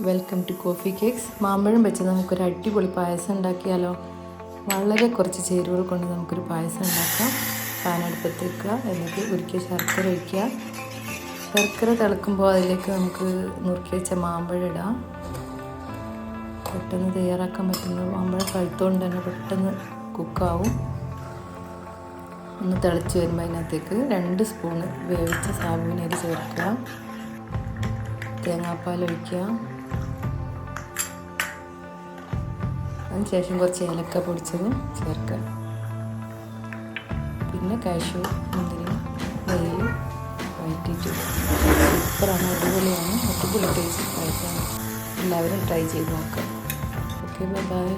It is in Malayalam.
Welcome to coffee cakes. മാമ്പഴം വെച്ച് നമുക്കൊരു അടിപൊളി പായസം ഉണ്ടാക്കിയാലോ. വളരെ കുറച്ച് ചേരുവകൾ കൊണ്ട് നമുക്കൊരു പായസം ഉണ്ടാക്കാം. പാനടുപ്പത്ത് വെക്കുക, എന്നിട്ട് ഉരുക്കിയ ശർക്കര ഒഴിക്കുക. ശർക്കര തിളക്കുമ്പോൾ അതിലേക്ക് നമുക്ക് നുറുക്കി വെച്ച മാമ്പഴം ഇടാം. പെട്ടെന്ന് തയ്യാറാക്കാൻ പറ്റുന്ന മാമ്പഴം പഴുത്തുകൊണ്ട് തന്നെ പെട്ടെന്ന് കുക്കാവും. ഒന്ന് തിളച്ച് വരുമ്പോൾ അതിനകത്തേക്ക് 2 സ്പൂണ് വേവിച്ച സാബുവിനരി ചേർക്കുക. തേങ്ങാപ്പാൽ ഒഴിക്കുക. അതിനുശേഷം കുറച്ച് ഏലക്ക പൊടിച്ചതും ചേർക്കുക. പിന്നെ കാഷ്യൂ, മുന്തിരി, നെയ്യിൽ വഴറ്റിയിട്ട് സൂപ്പറാണ്, അടിപൊളി ടേസ്റ്റ് പായസമാണ്. എല്ലാവരും ട്രൈ ചെയ്ത് നോക്കാം. Okay, by.